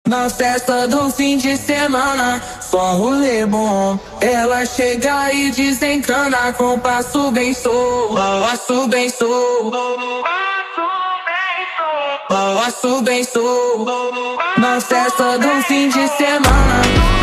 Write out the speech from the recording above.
Na festa do fim de semana, só rolê bom. Ela chega e desencana com passo bem solto, passo bem solto, passo bem solto. Na festa do fim de semana.